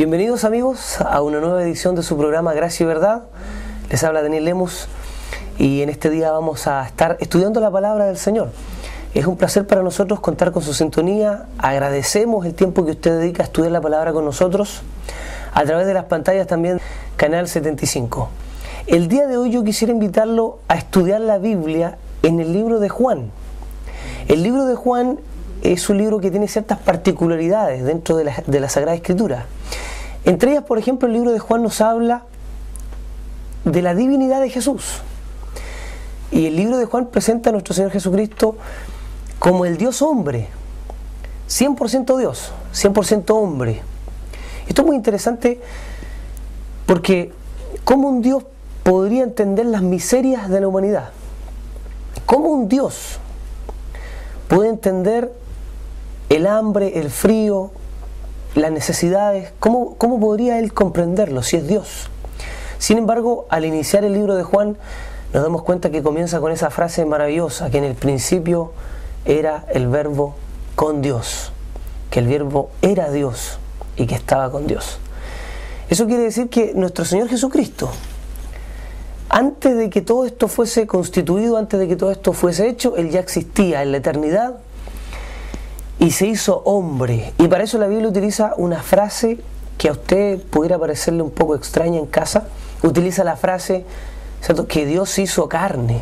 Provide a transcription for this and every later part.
Bienvenidos amigos a una nueva edición de su programa Gracia y Verdad. Les habla Daniel Lemus y en este día vamos a estar estudiando la palabra del Señor. Es un placer para nosotros contar con su sintonía. Agradecemos el tiempo que usted dedica a estudiar la palabra con nosotros a través de las pantallas también Canal 75. El día de hoy yo quisiera invitarlo a estudiar la Biblia en el libro de Juan. El libro de Juan es un libro que tiene ciertas particularidades dentro de la Sagrada Escritura. Entre ellas, por ejemplo, el libro de Juan nos habla de la divinidad de Jesús. Y el libro de Juan presenta a nuestro Señor Jesucristo como el Dios hombre, 100% Dios, 100% hombre. Esto es muy interesante porque ¿cómo un Dios podría entender las miserias de la humanidad? ¿Cómo un Dios puede entender el hambre, el frío, las necesidades? ¿Cómo podría Él comprenderlo si es Dios? Sin embargo, al iniciar el libro de Juan, nos damos cuenta que comienza con esa frase maravillosa, que en el principio era el Verbo con Dios, que el Verbo era Dios y que estaba con Dios. Eso quiere decir que nuestro Señor Jesucristo, antes de que todo esto fuese constituido, antes de que todo esto fuese hecho, Él ya existía en la eternidad y se hizo hombre. Y para eso la Biblia utiliza una frase que a usted pudiera parecerle un poco extraña en casa. Utiliza la frase, ¿cierto?, que Dios hizo carne.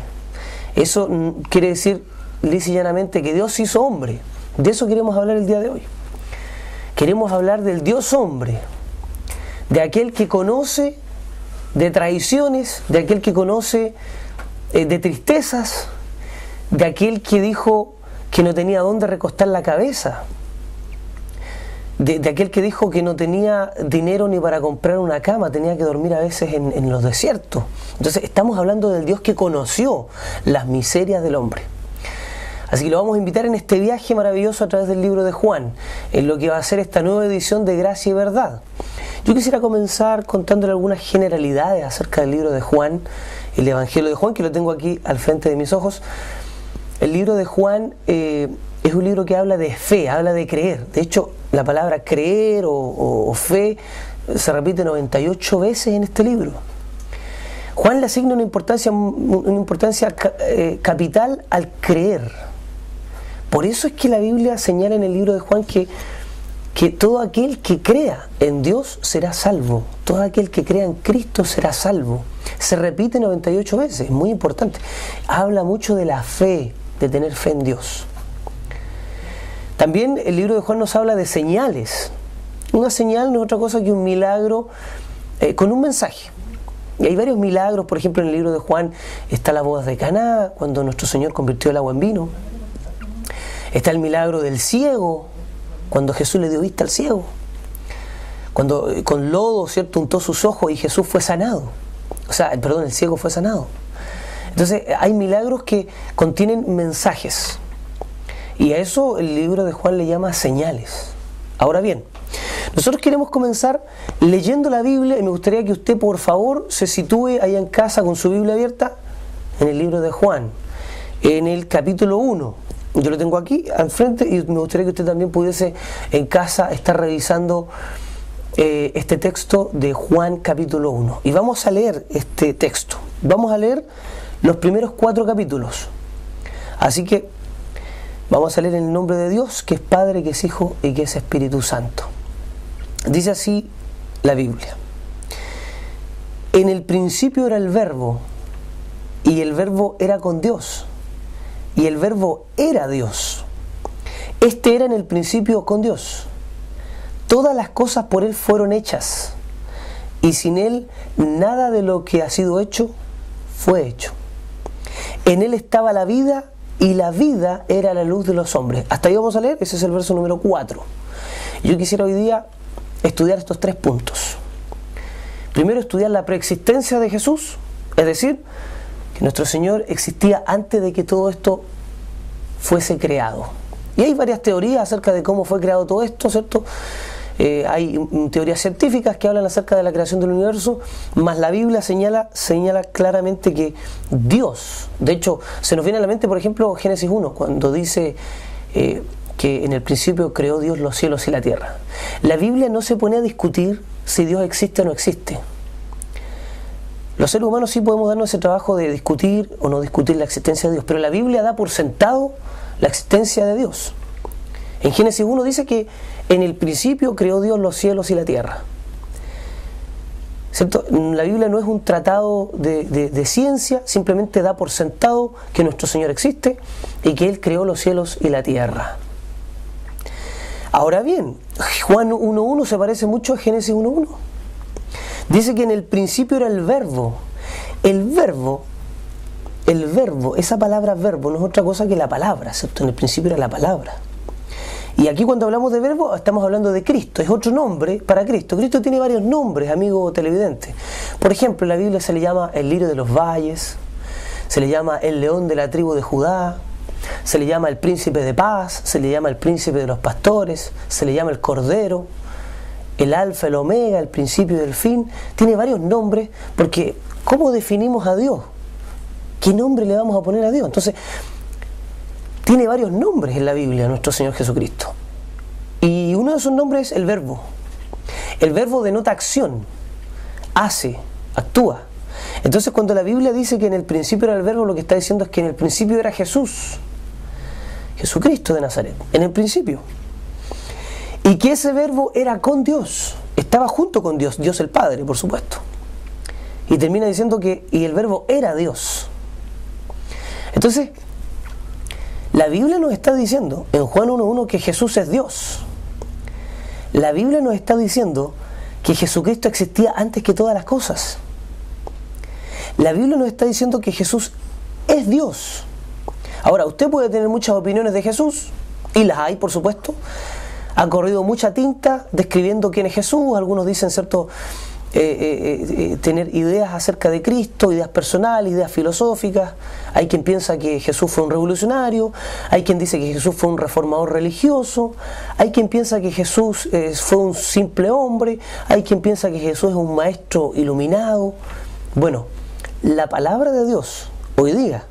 Eso quiere decir lisa y llanamente que Dios hizo hombre. De eso queremos hablar el día de hoy. Queremos hablar del Dios hombre, de aquel que conoce de traiciones, de aquel que conoce de tristezas, de aquel que dijo que no tenía dónde recostar la cabeza, de aquel que dijo que no tenía dinero ni para comprar una cama, tenía que dormir a veces en los desiertos. Entonces estamos hablando del Dios que conoció las miserias del hombre. Así que lo vamos a invitar en este viaje maravilloso a través del libro de Juan, en lo que va a ser esta nueva edición de Gracia y Verdad. Yo quisiera comenzar contándole algunas generalidades acerca del libro de Juan, el Evangelio de Juan, que lo tengo aquí al frente de mis ojos. El libro de Juan es un libro que habla de fe, habla de creer. De hecho, la palabra creer o fe se repite 98 veces en este libro. Juan le asigna una importancia capital al creer. Por eso es que la Biblia señala en el libro de Juan que todo aquel que crea en Dios será salvo. Todo aquel que crea en Cristo será salvo. Se repite 98 veces, es muy importante. Habla mucho de la fe, de tener fe en Dios. También el libro de Juan nos habla de señales. Una señal no es otra cosa que un milagro con un mensaje. Y hay varios milagros. Por ejemplo, en el libro de Juan está la boda de Caná, cuando nuestro Señor convirtió el agua en vino. Está el milagro del ciego, cuando Jesús le dio vista al ciego. Cuando con lodo, ¿cierto?, untó sus ojos y Jesús fue sanado. El ciego fue sanado. Entonces hay milagros que contienen mensajes. Y a eso el libro de Juan le llama señales. Ahora bien, nosotros queremos comenzar leyendo la Biblia y me gustaría que usted por favor se sitúe allá en casa con su Biblia abierta en el libro de Juan, en el capítulo 1. Yo lo tengo aquí al frente y me gustaría que usted también pudiese en casa estar revisando este texto de Juan capítulo 1. Y vamos a leer este texto. Vamos a leer los primeros 4 capítulos. Así que vamos a leer en el nombre de Dios, que es Padre, que es Hijo y que es Espíritu Santo. Dice así la Biblia. En el principio era el Verbo, y el Verbo era con Dios, y el Verbo era Dios. Este era en el principio con Dios. Todas las cosas por Él fueron hechas, y sin Él nada de lo que ha sido hecho fue hecho. En Él estaba la vida, y la vida era la luz de los hombres. Hasta ahí vamos a leer, ese es el verso número 4. Yo quisiera hoy día estudiar estos 3 puntos. Primero, estudiar la preexistencia de Jesús, es decir, que nuestro Señor existía antes de que todo esto fuese creado. Y hay varias teorías acerca de cómo fue creado todo esto, ¿cierto? Hay teorías científicas que hablan acerca de la creación del universo, mas la Biblia señala claramente que Dios, de hecho, se nos viene a la mente, por ejemplo, Génesis 1, cuando dice que en el principio creó Dios los cielos y la tierra. La Biblia no se pone a discutir si Dios existe o no existe. Los seres humanos sí podemos darnos ese trabajo de discutir o no discutir la existencia de Dios, pero la Biblia da por sentado la existencia de Dios. En Génesis 1 dice que en el principio creó Dios los cielos y la tierra. ¿Cierto? La Biblia no es un tratado de ciencia, simplemente da por sentado que nuestro Señor existe y que Él creó los cielos y la tierra. Ahora bien, Juan 1.1 se parece mucho a Génesis 1.1. Dice que en el principio era el verbo. El verbo, esa palabra verbo no es otra cosa que la palabra, ¿cierto? En el principio era la palabra. Y aquí cuando hablamos de verbo estamos hablando de Cristo, es otro nombre para Cristo. Cristo tiene varios nombres, amigo televidente. Por ejemplo, en la Biblia se le llama el lirio de los valles, se le llama el león de la tribu de Judá, se le llama el príncipe de paz, se le llama el príncipe de los pastores, se le llama el cordero, el alfa, el omega, el principio y el fin. Tiene varios nombres porque ¿cómo definimos a Dios? ¿Qué nombre le vamos a poner a Dios? Entonces, tiene varios nombres en la Biblia nuestro Señor Jesucristo. Y uno de esos nombres es el verbo. El verbo denota acción, hace, actúa. Entonces cuando la Biblia dice que en el principio era el verbo, lo que está diciendo es que en el principio era Jesús, Jesucristo de Nazaret, en el principio. Y que ese verbo era con Dios, estaba junto con Dios, Dios el Padre, por supuesto. Y termina diciendo que y el verbo era Dios. Entonces, la Biblia nos está diciendo en Juan 1.1 que Jesús es Dios. La Biblia nos está diciendo que Jesucristo existía antes que todas las cosas. La Biblia nos está diciendo que Jesús es Dios. Ahora, usted puede tener muchas opiniones de Jesús, y las hay, por supuesto. Ha corrido mucha tinta describiendo quién es Jesús. Algunos dicen, ¿cierto?, tener ideas acerca de Cristo, ideas personales, ideas filosóficas. Hay quien piensa que Jesús fue un revolucionario, hay quien dice que Jesús fue un reformador religioso, hay quien piensa que Jesús fue un simple hombre, hay quien piensa que Jesús es un maestro iluminado. Bueno, la palabra de Dios hoy día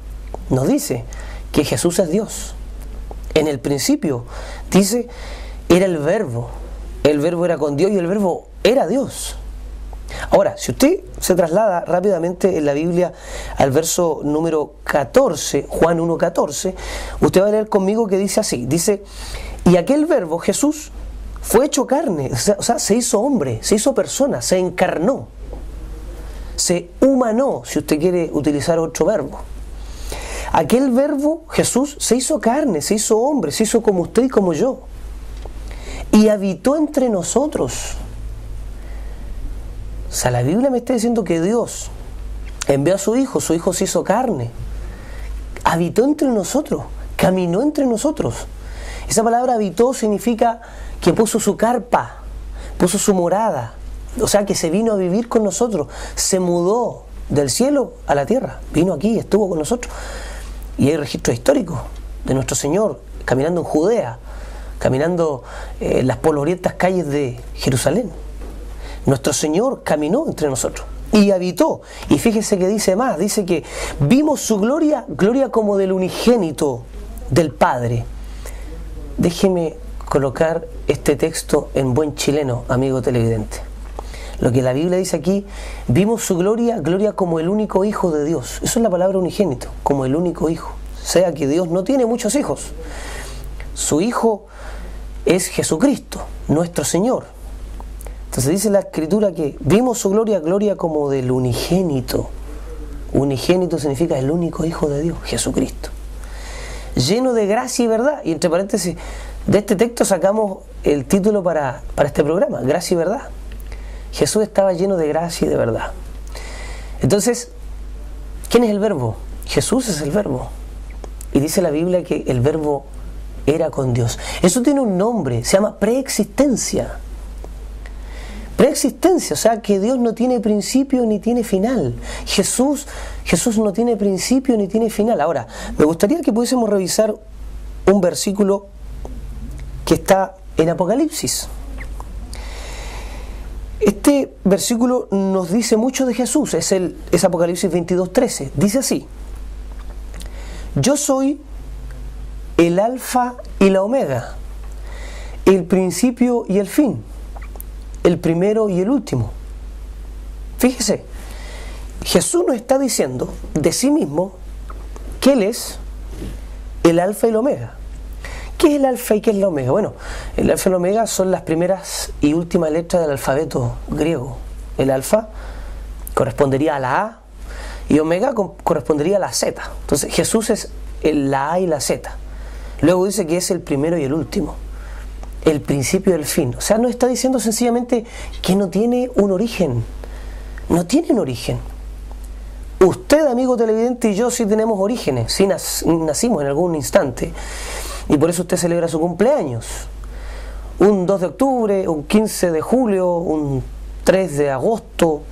nos dice que Jesús es Dios. En el principio dice, era el verbo era con Dios y el verbo era Dios. Ahora, si usted se traslada rápidamente en la Biblia al verso número 14, Juan 1.14, usted va a leer conmigo que dice así, dice, y aquel verbo, Jesús, fue hecho carne, o sea, se hizo hombre, se hizo persona, se encarnó, se humanó, si usted quiere utilizar otro verbo. Aquel verbo, Jesús, se hizo carne, se hizo hombre, se hizo como usted y como yo, y habitó entre nosotros. O sea, la Biblia me está diciendo que Dios envió a su Hijo se hizo carne, habitó entre nosotros, caminó entre nosotros. Esa palabra habitó significa que puso su carpa, puso su morada, o sea que se vino a vivir con nosotros, se mudó del cielo a la tierra, vino aquí, estuvo con nosotros. Y hay registros históricos de nuestro Señor caminando en Judea, caminando en las polvorientas calles de Jerusalén. Nuestro Señor caminó entre nosotros y habitó. Y fíjese que dice más, dice que vimos su gloria, gloria como del unigénito del Padre. Déjeme colocar este texto en buen chileno, amigo televidente. Lo que la Biblia dice aquí, vimos su gloria, gloria como el único Hijo de Dios. Eso es la palabra unigénito, como el único Hijo. O sea que Dios no tiene muchos hijos. Su Hijo es Jesucristo, nuestro Señor. Entonces dice la Escritura que vimos su gloria, gloria como del unigénito. Unigénito significa el único Hijo de Dios, Jesucristo. Lleno de gracia y verdad. Y entre paréntesis, de este texto sacamos el título para este programa, Gracia y Verdad. Jesús estaba lleno de gracia y de verdad. Entonces, ¿quién es el verbo? Jesús es el verbo. Y dice la Biblia que el verbo era con Dios. Eso tiene un nombre, se llama preexistencia. Preexistencia, o sea que Dios no tiene principio ni tiene final. Jesús no tiene principio ni tiene final. Ahora, me gustaría que pudiésemos revisar un versículo que está en Apocalipsis. Este versículo nos dice mucho de Jesús, es Apocalipsis 22:13. Dice así: yo soy el alfa y la omega, el principio y el fin, el primero y el último. Fíjese, Jesús nos está diciendo de sí mismo que Él es el alfa y la omega. ¿Qué es el alfa y qué es la omega? Bueno, el alfa y la omega son las primeras y últimas letras del alfabeto griego. El alfa correspondería a la A y omega correspondería a la Z. Entonces Jesús es la A y la Z. Luego dice que es el primero y el último, el principio y el fin. O sea, nos está diciendo sencillamente que no tiene un origen. No tiene un origen. Usted, amigo televidente, y yo sí tenemos orígenes, sí nacimos en algún instante. Y por eso usted celebra su cumpleaños. Un 2 de octubre, un 15 de julio, un 3 de agosto.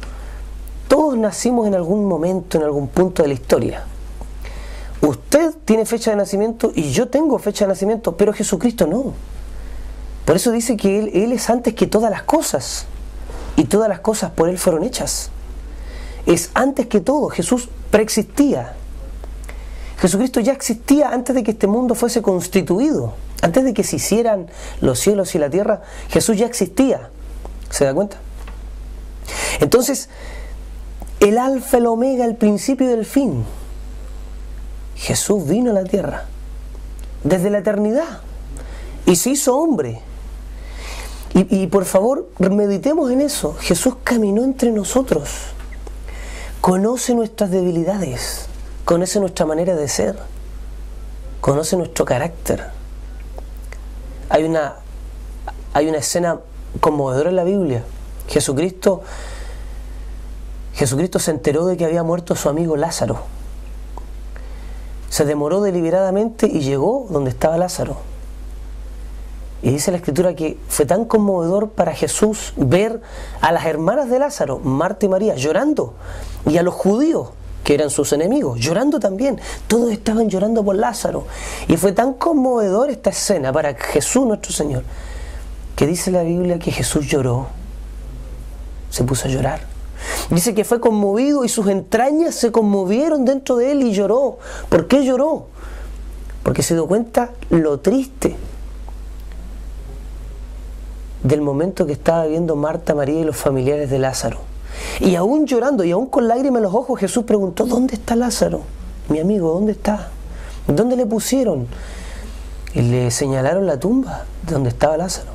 Todos nacimos en algún momento, en algún punto de la historia. Usted tiene fecha de nacimiento y yo tengo fecha de nacimiento, pero Jesucristo no. Por eso dice que Él es antes que todas las cosas. Y todas las cosas por Él fueron hechas. Es antes que todo. Jesús preexistía. Jesucristo ya existía antes de que este mundo fuese constituido. Antes de que se hicieran los cielos y la tierra, Jesús ya existía. ¿Se da cuenta? Entonces, el alfa, el omega, el principio y el fin. Jesús vino a la tierra desde la eternidad y se hizo hombre. Y por favor, meditemos en eso. Jesús caminó entre nosotros. Conoce nuestras debilidades. Conoce nuestra manera de ser. Conoce nuestro carácter. Hay una escena conmovedora en la Biblia. Jesucristo se enteró de que había muerto su amigo Lázaro. Se demoró deliberadamente y llegó donde estaba Lázaro. Y dice la Escritura que fue tan conmovedor para Jesús ver a las hermanas de Lázaro, Marta y María, llorando, y a los judíos, que eran sus enemigos, llorando también. Todos estaban llorando por Lázaro. Y fue tan conmovedor esta escena para Jesús nuestro Señor, que dice la Biblia que Jesús lloró, se puso a llorar. Dice que fue conmovido y sus entrañas se conmovieron dentro de él y lloró. ¿Por qué lloró? Porque se dio cuenta lo triste del momento que estaba viviendo Marta, María y los familiares de Lázaro. Y aún llorando y aún con lágrimas en los ojos, Jesús preguntó: ¿dónde está Lázaro? Mi amigo, ¿dónde está? ¿Dónde le pusieron? Y le señalaron la tumba de donde estaba Lázaro.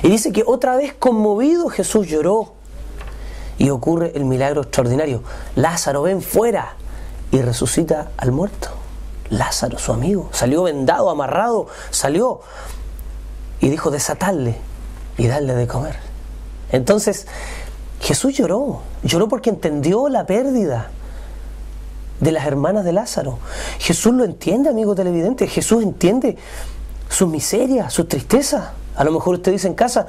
Y dice que otra vez conmovido Jesús lloró. Y ocurre el milagro extraordinario. Lázaro, ven fuera. Y resucita al muerto. Lázaro, su amigo, salió vendado, amarrado, salió. Y dijo: desatadle y darle de comer. Entonces Jesús lloró porque entendió la pérdida de las hermanas de Lázaro. Jesús lo entiende, amigo televidente. Jesús entiende sus miserias, sus tristezas. A lo mejor usted dice en casa: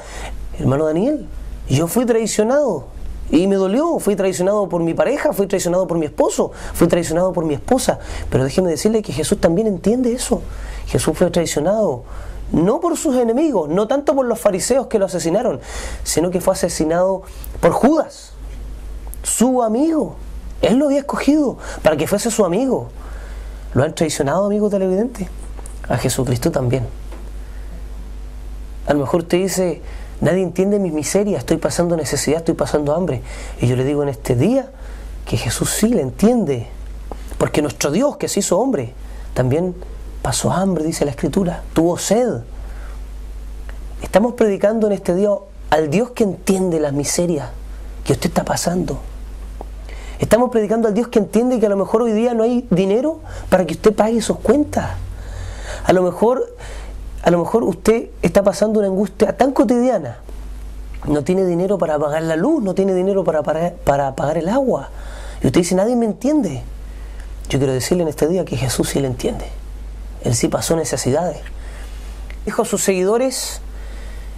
hermano Daniel, yo fui traicionado y me dolió. Fui traicionado por mi pareja, fui traicionado por mi esposo, fui traicionado por mi esposa. Pero déjeme decirle que Jesús también entiende eso. Jesús fue traicionado no por sus enemigos, no tanto por los fariseos que lo asesinaron, sino que fue asesinado por Judas, su amigo. Él lo había escogido para que fuese su amigo. ¿Lo han traicionado, amigo televidente? A Jesucristo también. A lo mejor usted dice: nadie entiende mis miserias, estoy pasando necesidad, estoy pasando hambre. Y yo le digo en este día que Jesús sí le entiende, porque nuestro Dios, que se hizo hombre, también pasó hambre, dice la Escritura, tuvo sed. Estamos predicando en este día al Dios que entiende las miserias que usted está pasando. Estamos predicando al Dios que entiende que a lo mejor hoy día no hay dinero para que usted pague sus cuentas. A lo mejor usted está pasando una angustia tan cotidiana. No tiene dinero para pagar la luz, no tiene dinero para pagar el agua. Y usted dice: nadie me entiende. Yo quiero decirle en este día que Jesús sí le entiende. Él sí pasó necesidades. Dijo a sus seguidores: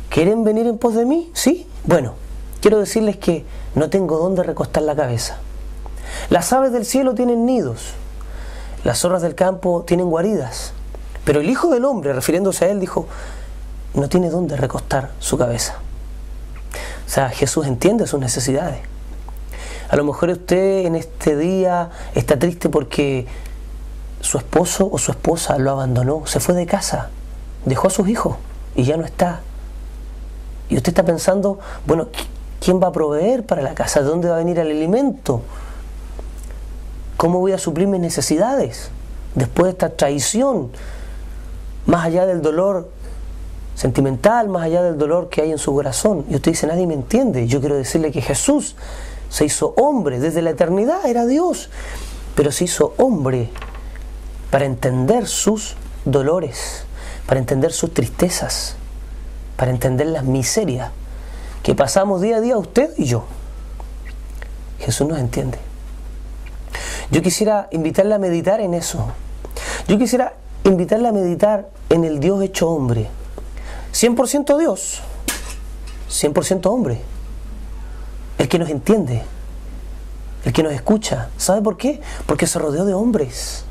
¿quieren venir en pos de mí? ¿Sí? Bueno, quiero decirles que no tengo dónde recostar la cabeza. Las aves del cielo tienen nidos, las zorras del campo tienen guaridas, pero el Hijo del Hombre, refiriéndose a Él, dijo: no tiene dónde recostar su cabeza. O sea, Jesús entiende sus necesidades. A lo mejor usted en este día está triste porque su esposo o su esposa lo abandonó, se fue de casa, dejó a sus hijos y ya no está. Y usted está pensando, bueno, ¿quién va a proveer para la casa? ¿De dónde va a venir el alimento? ¿Cómo voy a suplir mis necesidades después de esta traición? Más allá del dolor sentimental, más allá del dolor que hay en su corazón. Y usted dice, nadie me entiende. Yo quiero decirle que Jesús se hizo hombre, desde la eternidad era Dios, pero se hizo hombre para entender sus dolores, para entender sus tristezas, para entender las miserias que pasamos día a día usted y yo. Jesús nos entiende. Yo quisiera invitarle a meditar en eso. Yo quisiera invitarle a meditar en el Dios hecho hombre. 100% Dios, 100% hombre. El que nos entiende, el que nos escucha. ¿Sabe por qué? Porque se rodeó de hombres.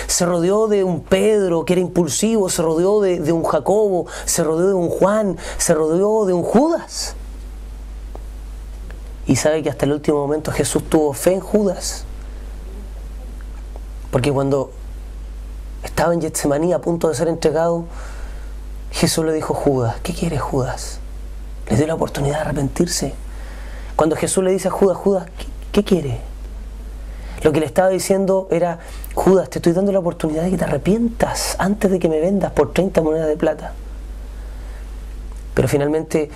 Se rodeó de un Pedro que era impulsivo, se rodeó de un Jacobo, se rodeó de un Juan, se rodeó de un Judas. Y sabe que hasta el último momento Jesús tuvo fe en Judas. Porque cuando estaba en Getsemaní a punto de ser entregado, Jesús le dijo, Judas, ¿qué quieres, Judas? Le dio la oportunidad de arrepentirse. Cuando Jesús le dice a Judas, Judas, ¿qué quiere? Lo que le estaba diciendo era, Judas, te estoy dando la oportunidad de que te arrepientas antes de que me vendas por 30 monedas de plata. Pero finalmente,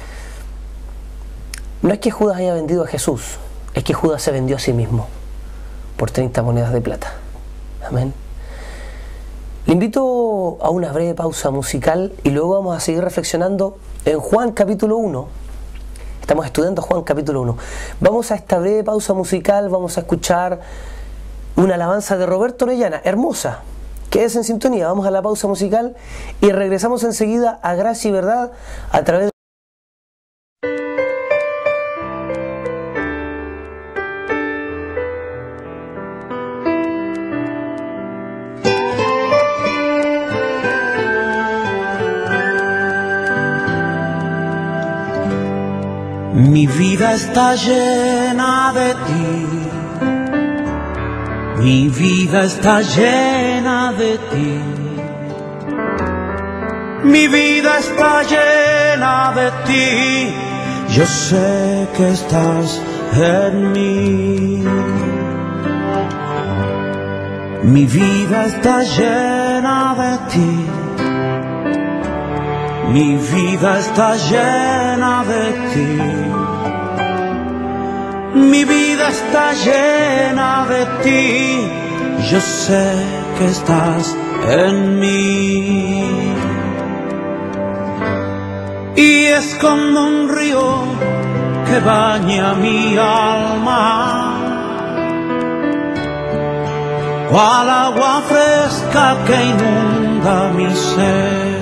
no es que Judas haya vendido a Jesús, es que Judas se vendió a sí mismo por 30 monedas de plata. Amén. Le invito a una breve pausa musical y luego vamos a seguir reflexionando en Juan capítulo 1. Estamos estudiando Juan capítulo 1. Vamos a esta breve pausa musical, vamos a escuchar una alabanza de Roberto Orellana, hermosa. Quédese en sintonía, vamos a la pausa musical y regresamos enseguida a Gracia y Verdad a través de... Mi vida está llena de ti, mi vida está llena de ti, mi vida está llena de ti, yo sé que estás en mí. Mi vida está llena de ti, mi vida está llena de ti, mi vida está llena de ti, yo sé que estás en mí. Y es como un río que baña mi alma, cual agua fresca que inunda mi ser.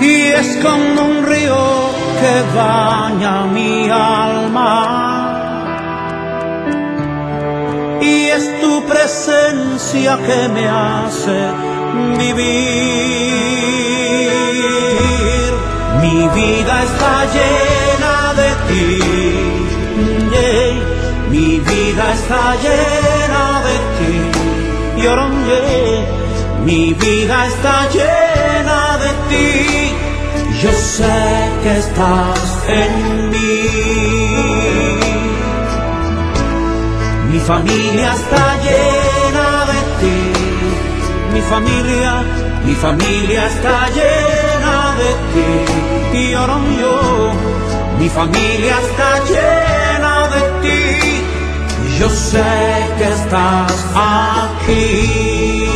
Y es como un río que baña mi alma, y es tu presencia que me hace vivir. Mi vida está llena de ti, yeah. Mi vida está llena de ti, yeah. Mi vida está llena de ti, yo sé que estás en mí. Mi familia está llena de ti, mi familia está llena de ti, y yo, mi familia está llena de ti, yo sé que estás aquí.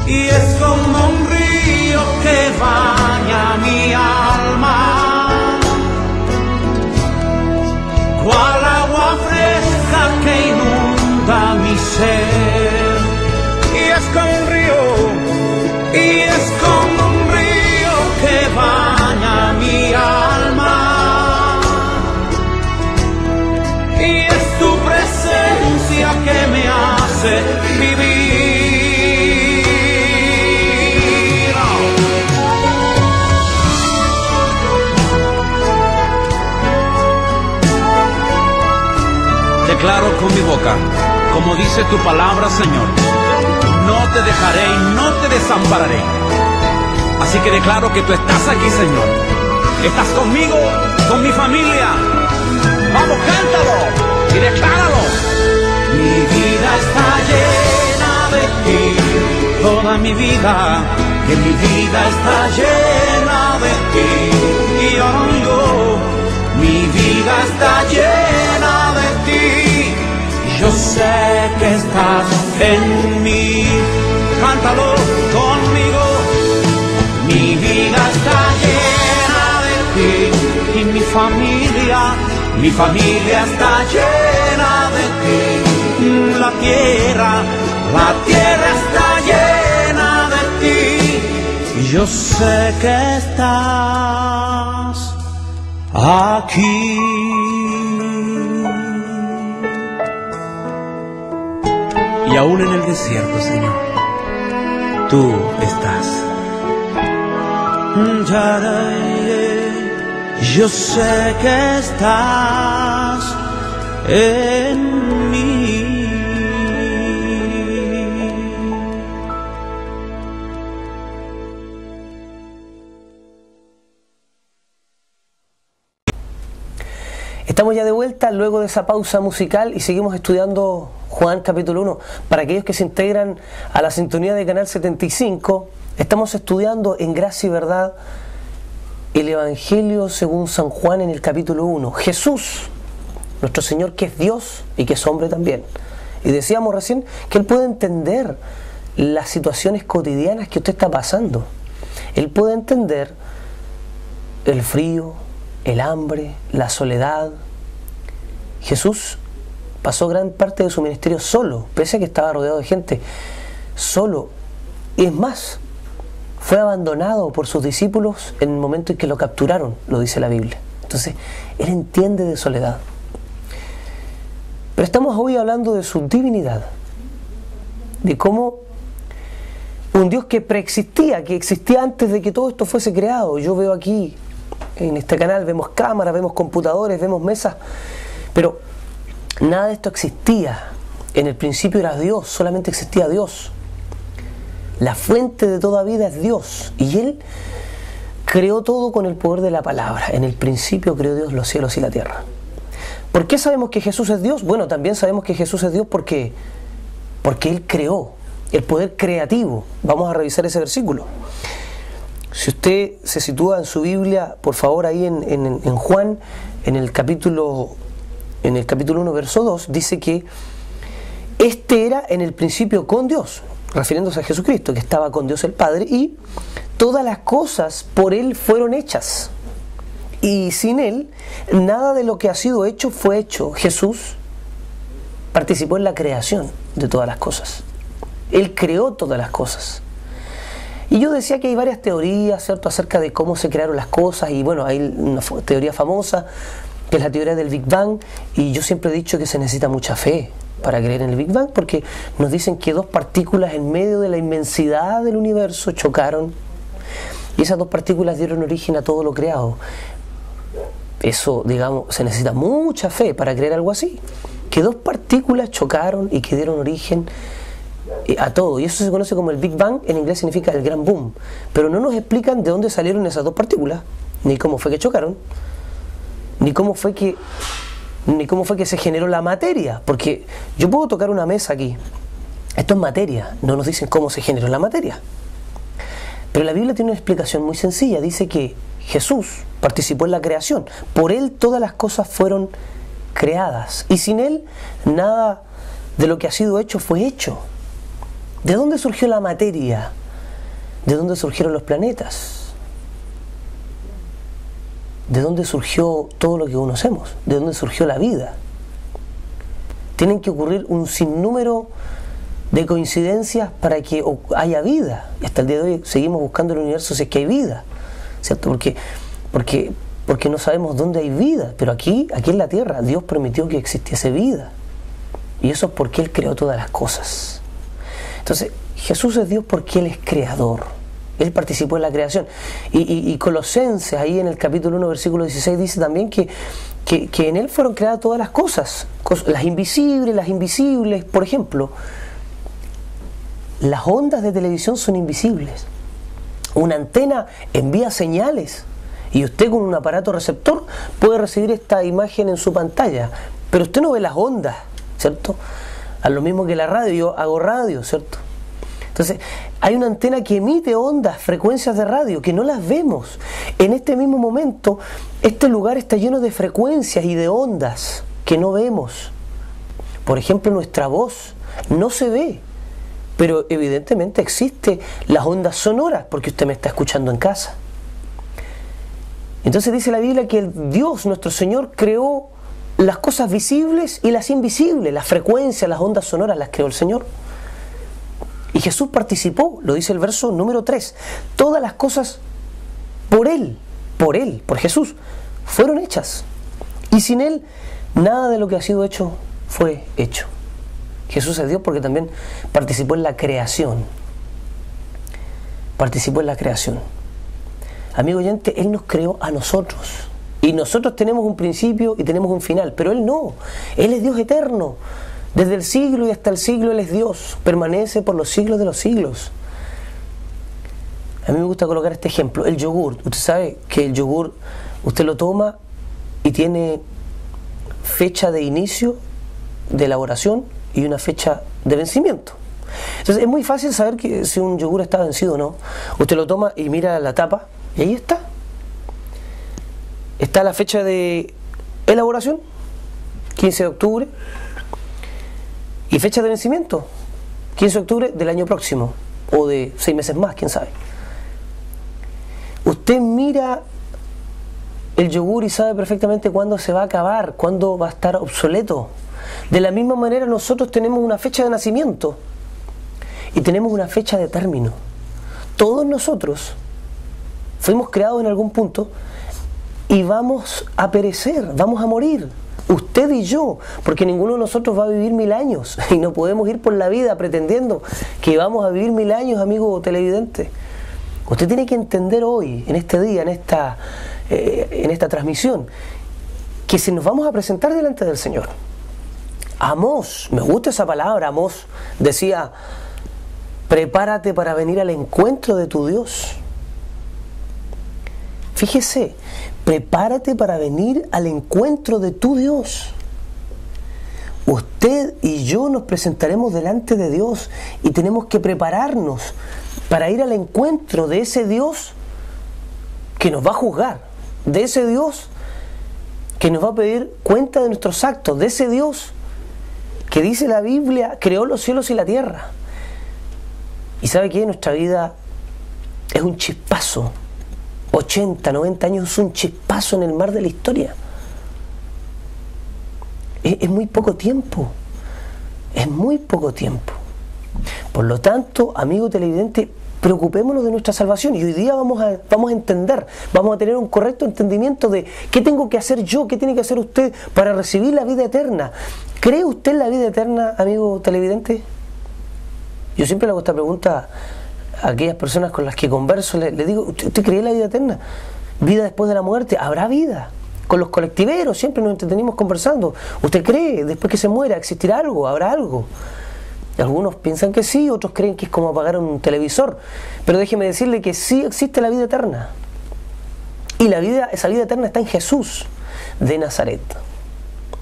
Y es como un río que baña mi alma, cual agua fresca que inunda mi ser. Y es como un río, y es como un río que baña mi alma, y es tu presencia que me hace vivir. declaro con mi boca, como dice tu palabra, Señor, no te dejaré y no te desampararé. Así que declaro que tú estás aquí, Señor. Estás conmigo, con mi familia. Vamos, cántalo y decláralo. Mi vida está llena de ti, toda mi vida, que mi vida está llena de ti. Y yo, mi vida está llena de ti. Yo sé que estás en mí. Cántalo conmigo. Mi vida está llena de ti y mi familia está llena de ti. La tierra está llena de ti. Y yo sé que estás aquí. Y aún en el desierto, Señor, tú estás. Yo sé que estás en mí. Estamos ya de vuelta luego de esa pausa musical y seguimos estudiando Juan capítulo 1. Para aquellos que se integran a la sintonía de Canal 75, estamos estudiando en Gracia y Verdad el Evangelio según San Juan en el capítulo 1. Jesús, nuestro Señor, que es Dios y que es hombre también. Y decíamos recién que Él puede entender las situaciones cotidianas que usted está pasando. Él puede entender el frío, el hambre, la soledad. Jesús pasó gran parte de su ministerio solo, pese a que estaba rodeado de gente, solo. Y es más, fue abandonado por sus discípulos en el momento en que lo capturaron, lo dice la Biblia. Entonces, Él entiende de soledad. Pero estamos hoy hablando de su divinidad, de cómo un Dios que preexistía, que existía antes de que todo esto fuese creado. Yo veo aquí, en este canal, vemos cámaras, vemos computadores, vemos mesas, pero nada de esto existía. En el principio era Dios, solamente existía Dios. La fuente de toda vida es Dios, y Él creó todo con el poder de la palabra. En el principio creó Dios los cielos y la tierra. ¿Por qué sabemos que Jesús es Dios? Bueno, también sabemos que Jesús es Dios porque Él creó, el poder creativo. Vamos a revisar ese versículo. Si usted se sitúa en su Biblia, por favor, ahí en Juan, en el capítulo 1, verso 2, dice que este era en el principio con Dios, refiriéndose a Jesucristo, que estaba con Dios el Padre, y todas las cosas por Él fueron hechas. Y sin Él, nada de lo que ha sido hecho fue hecho. Jesús participó en la creación de todas las cosas. Él creó todas las cosas. Y yo decía que hay varias teorías, ¿cierto?, acerca de cómo se crearon las cosas, y bueno, hay una teoría famosa, que es la teoría del Big Bang, y yo siempre he dicho que se necesita mucha fe para creer en el Big Bang, porque nos dicen que dos partículas en medio de la inmensidad del universo chocaron, y esas dos partículas dieron origen a todo lo creado. Eso, digamos, se necesita mucha fe para creer algo así, que dos partículas chocaron y que dieron origen a todo, y eso se conoce como el Big Bang. En inglés significa el gran boom, pero no nos explican de dónde salieron esas dos partículas, ni cómo fue que chocaron, ni cómo fue que se generó la materia, porque yo puedo tocar una mesa aquí, esto es materia, no nos dicen cómo se generó la materia. Pero la Biblia tiene una explicación muy sencilla, dice que Jesús participó en la creación, por Él todas las cosas fueron creadas, y sin Él nada de lo que ha sido hecho fue hecho. ¿De dónde surgió la materia? ¿De dónde surgieron los planetas? ¿De dónde surgió todo lo que conocemos? ¿De dónde surgió la vida? Tienen que ocurrir un sinnúmero de coincidencias para que haya vida. Y hasta el día de hoy seguimos buscando en el universo si es que hay vida, ¿cierto? Porque no sabemos dónde hay vida, pero aquí en la Tierra Dios permitió que existiese vida. Y eso es porque Él creó todas las cosas. Entonces, Jesús es Dios porque Él es creador. Él participó en la creación. Y Colosenses, ahí en el capítulo 1, versículo 16, dice también que que en Él fueron creadas todas las cosas, las invisibles, por ejemplo. Las ondas de televisión son invisibles. Una antena envía señales y usted con un aparato receptor puede recibir esta imagen en su pantalla, pero usted no ve las ondas, ¿cierto? A lo mismo que la radio, yo hago radio, ¿cierto? Entonces, hay una antena que emite ondas, frecuencias de radio, que no las vemos. En este mismo momento, este lugar está lleno de frecuencias y de ondas que no vemos. Por ejemplo, nuestra voz no se ve, pero evidentemente existen las ondas sonoras, porque usted me está escuchando en casa. Entonces dice la Biblia que Dios, nuestro Señor, creó las cosas visibles y las invisibles, las frecuencias, las ondas sonoras las creó el Señor. Y Jesús participó, lo dice el verso número 3. Todas las cosas por Él, por Jesús, fueron hechas. Y sin Él, nada de lo que ha sido hecho fue hecho. Jesús es Dios porque también participó en la creación. Participó en la creación. Amigo oyente, Él nos creó a nosotros. Y nosotros tenemos un principio y tenemos un final, pero Él no. Él es Dios eterno. Desde el siglo y hasta el siglo Él es Dios, permanece por los siglos de los siglos. A mí me gusta colocar este ejemplo, el yogur. Usted sabe que el yogur, usted lo toma y tiene fecha de inicio de elaboración y una fecha de vencimiento. Entonces es muy fácil saber que si un yogur está vencido o no. Usted lo toma y mira la tapa y ahí está. Está la fecha de elaboración, 15 de octubre. Y fecha de vencimiento, 15 de octubre del año próximo, o de 6 meses más, quién sabe. Usted mira el yogur y sabe perfectamente cuándo se va a acabar, cuándo va a estar obsoleto. De la misma manera nosotros tenemos una fecha de nacimiento y tenemos una fecha de término. Todos nosotros fuimos creados en algún punto y vamos a perecer, vamos a morir. Usted y yo, porque ninguno de nosotros va a vivir 1000 años y no podemos ir por la vida pretendiendo que vamos a vivir 1000 años, amigo televidente. Usted tiene que entender hoy, en este día, en esta transmisión, que si nos vamos a presentar delante del Señor. Amós, me gusta esa palabra, Amós decía, prepárate para venir al encuentro de tu Dios. Fíjese, prepárate para venir al encuentro de tu Dios. Usted y yo nos presentaremos delante de Dios y tenemos que prepararnos para ir al encuentro de ese Dios que nos va a juzgar, de ese Dios que nos va a pedir cuenta de nuestros actos, de ese Dios que dice la Biblia, creó los cielos y la tierra. Y sabe que nuestra vida es un chispazo. 80, 90 años es un chispazo en el mar de la historia. Es muy poco tiempo. Es muy poco tiempo. Por lo tanto, amigo televidente, preocupémonos de nuestra salvación. Y hoy día vamos a entender, vamos a tener un correcto entendimiento de qué tengo que hacer yo, qué tiene que hacer usted para recibir la vida eterna. ¿Cree usted en la vida eterna, amigo televidente? Yo siempre le hago esta pregunta a aquellas personas con las que converso, le digo, ¿usted cree en la vida eterna? ¿Vida después de la muerte? ¿Habrá vida? Con los colectiveros siempre nos entretenimos conversando. ¿Usted cree después que se muera existirá algo? ¿Habrá algo? Algunos piensan que sí, otros creen que es como apagar un televisor. Pero déjeme decirle que sí existe la vida eterna. Y esa vida eterna está en Jesús de Nazaret.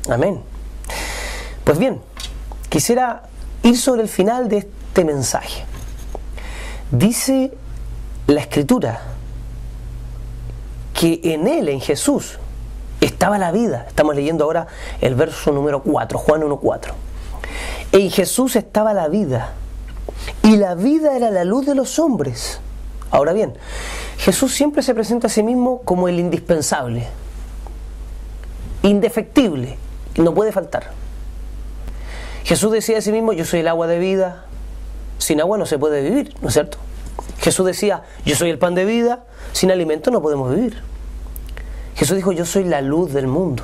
Amén. Pues bien, quisiera ir sobre el final de este mensaje. Dice la Escritura que en Él, en Jesús, estaba la vida. Estamos leyendo ahora el verso número 4, Juan 1:4. En Jesús estaba la vida, y la vida era la luz de los hombres. Ahora bien, Jesús siempre se presenta a sí mismo como el indispensable, indefectible, no puede faltar. Jesús decía de sí mismo, yo soy el agua de vida. Sin agua no se puede vivir, ¿no es cierto? Jesús decía, yo soy el pan de vida, sin alimento no podemos vivir. Jesús dijo, yo soy la luz del mundo.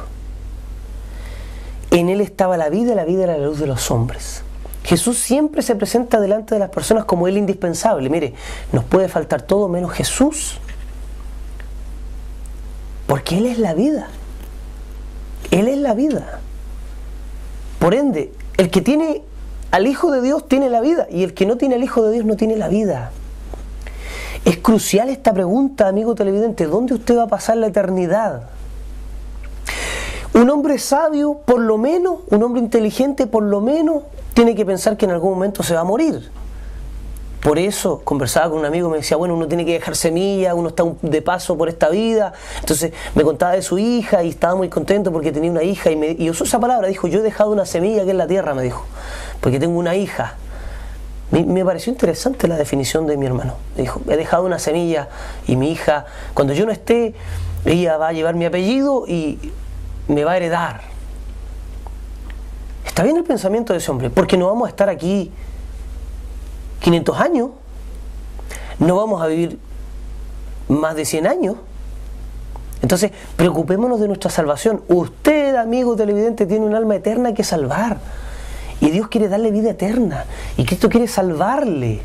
En Él estaba la vida era la luz de los hombres. Jesús siempre se presenta delante de las personas como el indispensable. Mire, nos puede faltar todo menos Jesús, porque Él es la vida. Él es la vida. Por ende, el que tiene al Hijo de Dios tiene la vida, y el que no tiene al Hijo de Dios no tiene la vida. Es crucial esta pregunta, amigo televidente: ¿dónde usted va a pasar la eternidad? Un hombre sabio, por lo menos, un hombre inteligente, por lo menos, tiene que pensar que en algún momento se va a morir. Por eso conversaba con un amigo, me decía, bueno, uno tiene que dejar semilla, uno está de paso por esta vida. Entonces me contaba de su hija y estaba muy contento porque tenía una hija, y usó esa palabra, dijo: yo he dejado una semilla aquí en la tierra, me dijo, porque tengo una hija. Me pareció interesante la definición de mi hermano. Dijo: he dejado una semilla y mi hija, cuando yo no esté, ella va a llevar mi apellido y me va a heredar. Está bien el pensamiento de ese hombre, porque no vamos a estar aquí 500 años, no vamos a vivir más de 100 años. Entonces, preocupémonos de nuestra salvación. Usted, amigo televidente, tiene un alma eterna que salvar, y Dios quiere darle vida eterna, y Cristo quiere salvarle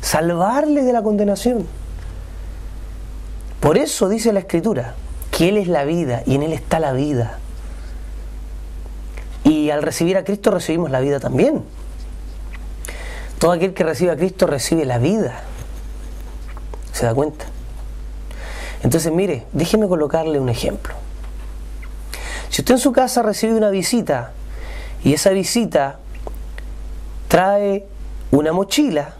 de la condenación. Por eso dice la Escritura que Él es la vida, y en Él está la vida. Y al recibir a Cristo recibimos la vida también. Todo aquel que recibe a Cristo recibe la vida. ¿Se da cuenta? Entonces, mire, déjeme colocarle un ejemplo. Si usted en su casa recibe una visita, y esa visita trae una mochila,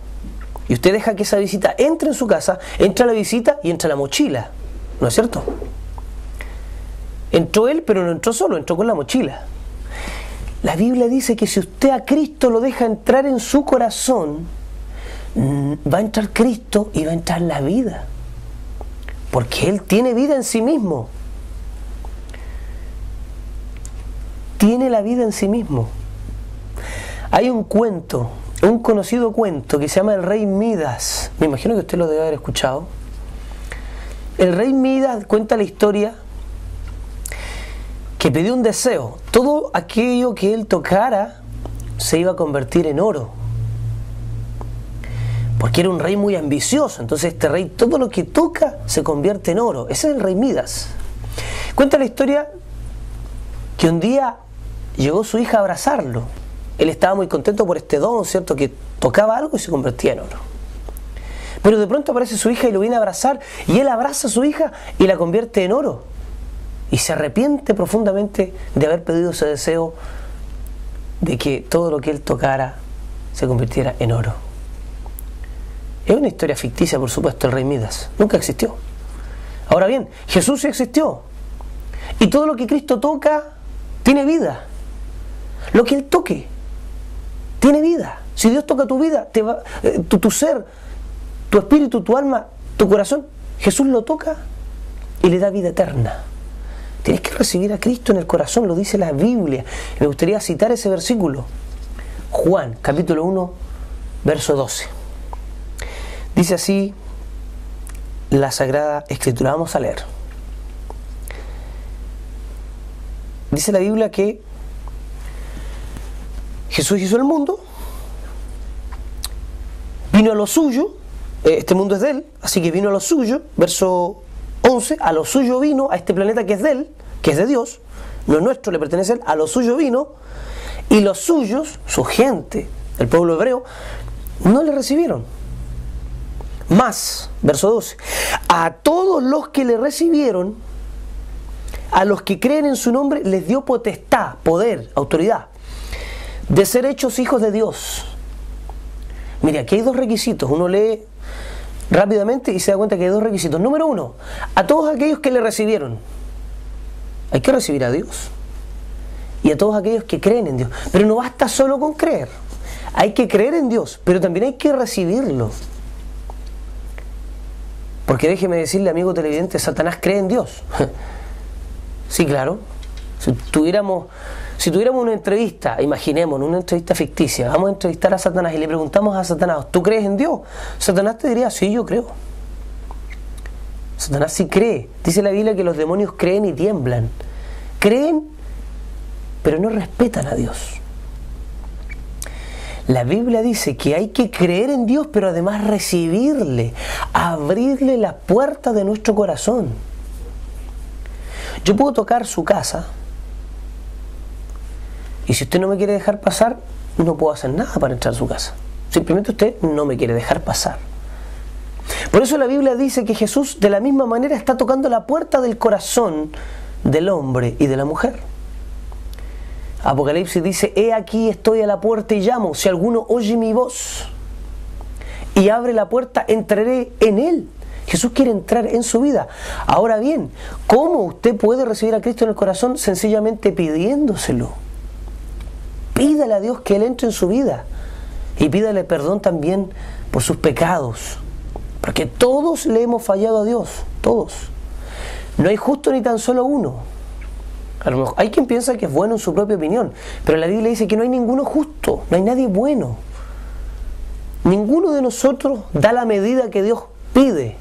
y usted deja que esa visita entre en su casa, entra la visita y entra la mochila, ¿no es cierto? Entró él, pero no entró solo, entró con la mochila. La Biblia dice que si usted a Cristo lo deja entrar en su corazón, va a entrar Cristo y va a entrar la vida, porque Él tiene vida en sí mismo. Tiene la vida en sí mismo. Hay un cuento, un conocido cuento que se llama El Rey Midas. Me imagino que usted lo debe haber escuchado. El Rey Midas cuenta la historia que pidió un deseo. Todo aquello que él tocara se iba a convertir en oro, porque era un rey muy ambicioso. Entonces este rey, todo lo que toca se convierte en oro. Ese es el Rey Midas. Cuenta la historia que un día llegó su hija a abrazarlo. Él estaba muy contento por este don, ¿cierto?, que tocaba algo y se convertía en oro. Pero de pronto aparece su hija y lo viene a abrazar, y él abraza a su hija y la convierte en oro. Y se arrepiente profundamente de haber pedido ese deseo de que todo lo que él tocara se convirtiera en oro. Es una historia ficticia, por supuesto, el Rey Midas. Nunca existió. Ahora bien, Jesús sí existió. Y todo lo que Cristo toca tiene vida. Lo que Él toque tiene vida. Si Dios toca tu vida, tu ser, tu espíritu, tu alma, tu corazón, Jesús lo toca y le da vida eterna. Tienes que recibir a Cristo en el corazón, lo dice la Biblia. Me gustaría citar ese versículo. Juan, capítulo 1, verso 12. Dice así la Sagrada Escritura. Vamos a leer. Dice la Biblia que Jesús hizo el mundo, vino a lo suyo, este mundo es de Él, así que vino a lo suyo, verso 11, a lo suyo vino, a este planeta que es de Él, que es de Dios, no es nuestro, le pertenece a Él, a lo suyo vino, y los suyos, su gente, el pueblo hebreo, no le recibieron. Más, verso 12, a todos los que le recibieron, a los que creen en su nombre, les dio potestad, poder, autoridad, de ser hechos hijos de Dios. Mire, aquí hay dos requisitos, uno lee rápidamente y se da cuenta que hay dos requisitos. Número uno, a todos aquellos que le recibieron. Hay que recibir a Dios. Y a todos aquellos que creen en Dios. Pero no basta solo con creer. Hay que creer en Dios, pero también hay que recibirlo. Porque déjeme decirle, amigo televidente, Satanás cree en Dios. Sí, claro. Si tuviéramos una entrevista, imaginemos, una entrevista ficticia, vamos a entrevistar a Satanás y le preguntamos a Satanás, ¿tú crees en Dios? Satanás te diría, sí, yo creo. Satanás sí cree. Dice la Biblia que los demonios creen y tiemblan. Creen, pero no respetan a Dios. La Biblia dice que hay que creer en Dios, pero además recibirle, abrirle la puerta de nuestro corazón. Yo puedo tocar su casa, Y si usted no me quiere dejar pasar, no puedo hacer nada para entrar a su casa. Simplemente usted no me quiere dejar pasar. Por eso la Biblia dice que Jesús de la misma manera está tocando la puerta del corazón del hombre y de la mujer. Apocalipsis dice: he aquí estoy a la puerta y llamo, si alguno oye mi voz y abre la puerta, entraré en él. Jesús quiere entrar en su vida. Ahora bien, ¿cómo usted puede recibir a Cristo en el corazón? Sencillamente pidiéndoselo. Pídale a Dios que Él entre en su vida y pídale perdón también por sus pecados, porque todos le hemos fallado a Dios, todos. No hay justo ni tan solo uno. A lo mejor hay quien piensa que es bueno en su propia opinión, pero la Biblia dice que no hay ninguno justo, no hay nadie bueno. Ninguno de nosotros da la medida que Dios pide.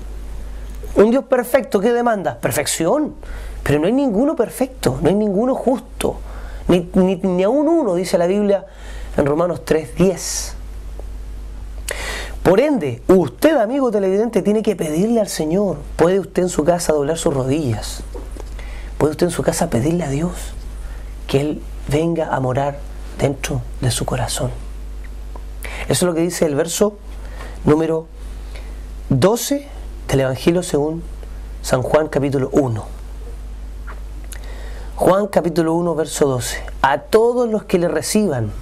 Un Dios perfecto, ¿qué demanda? Perfección. Pero no hay ninguno perfecto, no hay ninguno justo. Ni aún uno, dice la Biblia en Romanos 3:10. Por ende, usted, amigo televidente, tiene que pedirle al Señor. Puede usted en su casa doblar sus rodillas. Puede usted en su casa pedirle a Dios que Él venga a morar dentro de su corazón. Eso es lo que dice el verso número 12 del Evangelio según San Juan capítulo 1. Juan capítulo 1 verso 12. A todos los que le reciban,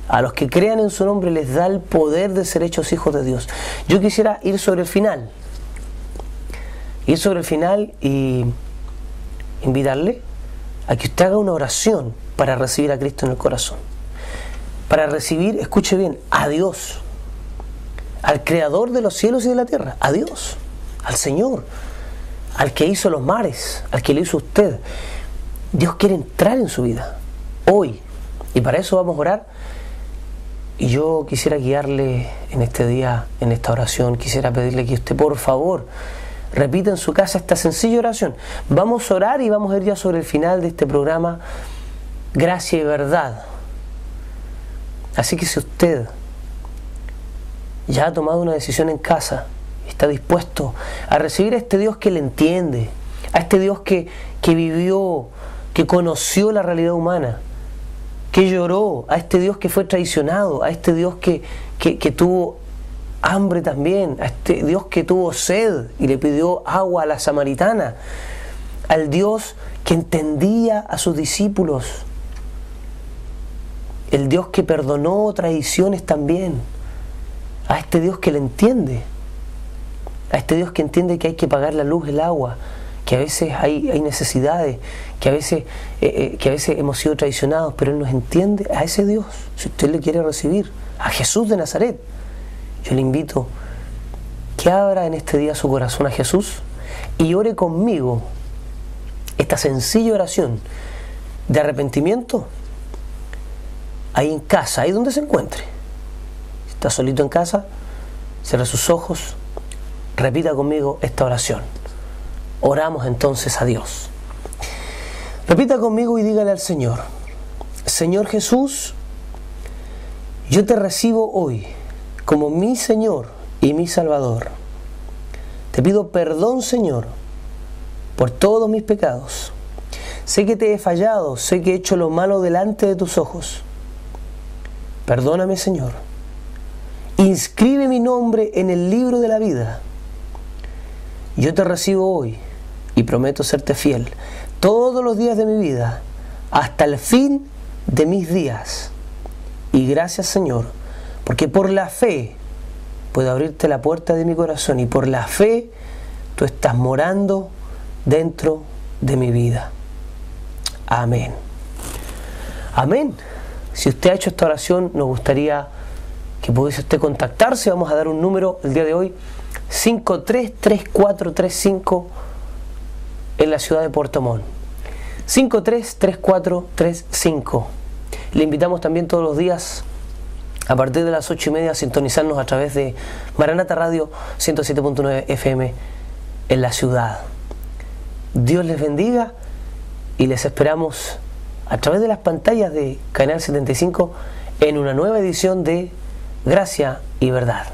a los que crean en su nombre, les da el poder de ser hechos hijos de Dios. Yo quisiera ir sobre el final. Y invitarle a que usted haga una oración para recibir a Cristo en el corazón. Para recibir, escuche bien, a Dios, al Creador de los cielos y de la tierra, a Dios, al Señor, al que hizo los mares, al que lo hizo usted. Dios quiere entrar en su vida, hoy, y para eso vamos a orar. Y yo quisiera guiarle en este día, en esta oración, quisiera pedirle que usted, por favor, repita en su casa esta sencilla oración. Vamos a orar y vamos a ir ya sobre el final de este programa, Gracia y Verdad. Así que si usted ya ha tomado una decisión en casa, está dispuesto a recibir a este Dios que le entiende, a este Dios que vivió, que conoció la realidad humana, que lloró, a este Dios que fue traicionado, a este Dios que tuvo hambre también, a este Dios que tuvo sed y le pidió agua a la samaritana, al Dios que entendía a sus discípulos, el Dios que perdonó traiciones también, a este Dios que le entiende, a este Dios que entiende que hay que pagar la luz, el agua, que a veces hay necesidades, que a veces hemos sido traicionados, pero Él nos entiende. A ese Dios, si usted le quiere recibir, a Jesús de Nazaret, yo le invito que abra en este día su corazón a Jesús y ore conmigo esta sencilla oración de arrepentimiento ahí en casa, ahí donde se encuentre. Si está solito en casa, cierre sus ojos, repita conmigo esta oración. Oramos entonces a Dios. Repita conmigo y dígale al Señor: Señor Jesús, yo te recibo hoy como mi Señor y mi Salvador. Te pido perdón, Señor, por todos mis pecados. Sé que te he fallado, sé que he hecho lo malo delante de tus ojos. Perdóname, Señor. Inscribe mi nombre en el libro de la vida. Yo te recibo hoy y prometo serte fiel todos los días de mi vida, hasta el fin de mis días. Y gracias, Señor, porque por la fe puedo abrirte la puerta de mi corazón y por la fe tú estás morando dentro de mi vida. Amén. Amén. Si usted ha hecho esta oración, nos gustaría que pudiese usted contactarse. Vamos a dar un número el día de hoy: 533435 en la ciudad de Puerto Montt. 533435. Le invitamos también todos los días a partir de las 8:30 a sintonizarnos a través de Maranata Radio 107.9 FM en la ciudad. Dios les bendiga y les esperamos a través de las pantallas de Canal 75 en una nueva edición de Gracia y Verdad.